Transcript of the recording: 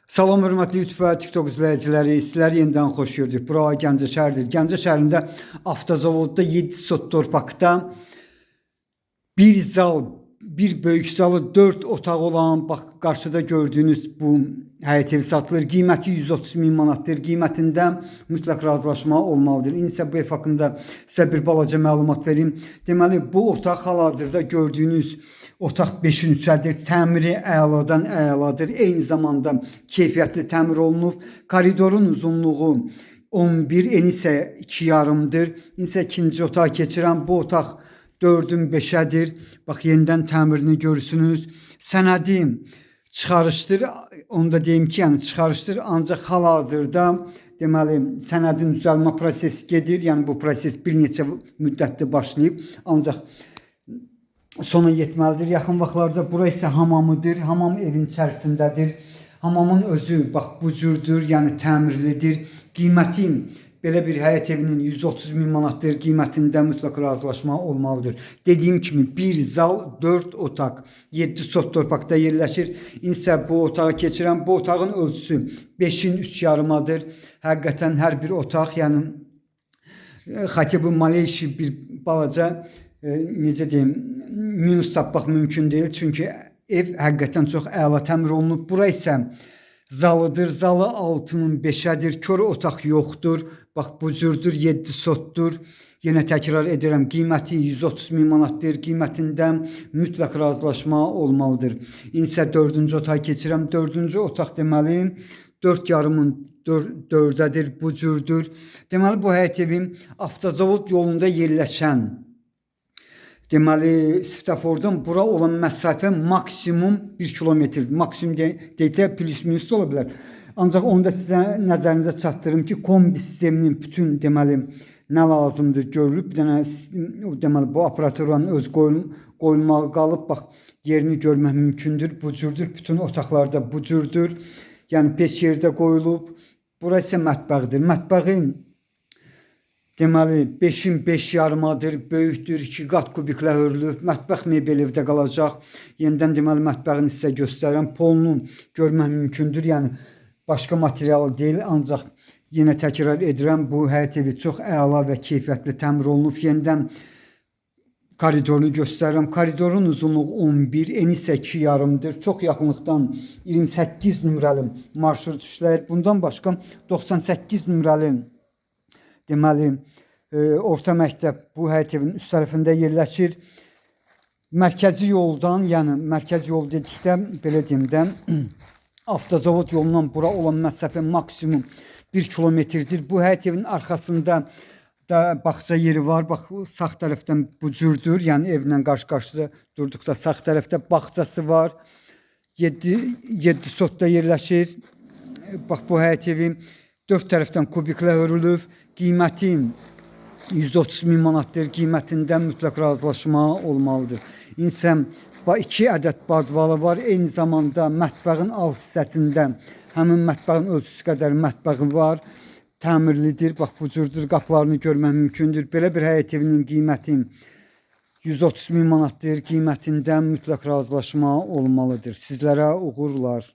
Salam hörmətli YouTube və TikTok izləyiciləri, sizləri yenidən xoş gördük. Bura Gəncə şəhəridir. Gəncə şəhərində avtozavodda 7 sot torpaqda bir zal, bir böyük zalı 4 otaq olan, bax qarşıda gördüyünüz bu həyət evi satılır. Qiyməti 130 min manatdır. Qiymətində mütləq razılaşma olmalıdır. İndi isə bu ev haqqında sizə bir balaca məlumat verim. Deməli, bu otaq hal-hazırda gördüyünüz otaq 5-in 3-ədir. Təmiri əladan əladır. Eyni zamanda keyfiyyətli təmir olunub. Koridorun uzunluğu 11, eni isə 2,5-dır. İndi isə ikinci otağa keçirəm. Bu otaq 4-ün 5-ədir. Bax, yenidən təmirini görürsünüz. Sənədi çıxarışdır. Onu da deyim ki, yəni çıxarışdır. Ancaq hal-hazırda deməli sənədin düzəlmə prosesi gedir. Yəni bu proses bir neçə müddətdə başlayıb. Ancaq sona yetməlidir. Yaxın vaxtlarda bura isə hamamıdır. Hamam evin içərisindədir. Hamamın özü bax bu cürdür, yəni təmirlidir. Qiyməti belə bir həyət evinin 130 min manatdır. Qiymətində mütləq razılaşma olmalıdır. Dediyim kimi bir zal, 4 otaq, 7 sot torpaqda yerləşir. İnsə bu otağa keçirəm. Bu otağın ölçüsü 5-in 3,5-adır. Həqiqətən hər bir otaq, yəni xatı bu Maleyşi bir balaca necə deyim, minus tapmaq mümkün deyil. Çünki ev həqiqətən çox əla təmir olunub. Bura isə zalıdır. Zalı 6-nın 5-ədir. Kör otaq yoxdur. Bax bu cürdür, 7 sotdur. Yenə təkrar edirəm, qiyməti 130 min manatdır. Qiymətində mütləq razılaşma olmalıdır. İndi isə 4-cü otağa keçirəm. 4-cü otaq deməli 4,5-ın 4-ədir. Bu cürdür. Deməli bu həyət evim avtozavod yolunda yerləşən, deməli svetofordan bura olan məsafə maksimum 1 kilometrdir. Maksimum deyəcək plus minus ola bilər. Ancaq onu da sizə nəzərinizə çatdırım ki, kombi sisteminin bütün deməli nə lazımdır görülüb. Bir dənə deməli bu aparatların öz qoyulmağı qalıb. Bax, yerini görmək mümkündür. Bu cürdür. Bütün otaqlarda bu cürdür. Yəni peş yerdə qoyulub. Burası isə mətbəxdir. Mətbəxin deməli 5-in 5,5-adır, böyükdür, 2 qat kubiklə hörülüb. Mətbəx mebel evdə qalacaq. Yenidən deməli mətbəxini sizə göstərirəm. Polunu görmək mümkündür. Yəni başqa material deyil, ancaq yenə təkrar edirəm, bu həyət evi çox əla və keyfiyyətli təmir olunub. Yenidən koridorunu göstərirəm. Koridorun uzunluğu 11, eni isə 2,5-dır. Çox yaxınlıqdan 28 nömrəli marşrut işləyir. Bundan başqa 98 nömrəli deməli orta məktəb bu həyət evinin üst tərəfində yerləşir. Mərkəzi yoldan, yəni mərkəzi yol dedikdə belə deyim də avtozavod yolundan bura olan məsafə maksimum 1 kilometrdir. Bu həyət evinin arxasında da bağça yeri var. Bax, sağ tərəfdən bu cürdür. Yəni evlə qarşı-qarşıda durduqda sağ tərəfdə bağçası var. 7 sotda yerləşir. Bax, bu həyət evi 4 tərəfdən kubiklə hörülüb. Qiyməti 130 min manatdır. Qiymətində mütləq razılaşma olmalıdır. İnsə 2 ədəd badvalı var. Eyni zamanda mətbəxin alt hissəsində həmin mətbəxin ölçüsü qədər mətbəxi var. Təmirlidir. Bax bu cürdür. Qapılarını görmək mümkündür. Belə bir həyət evinin qiyməti 130 min manatdır. Qiymətində mütləq razılaşma olmalıdır. Sizlərə uğurlar.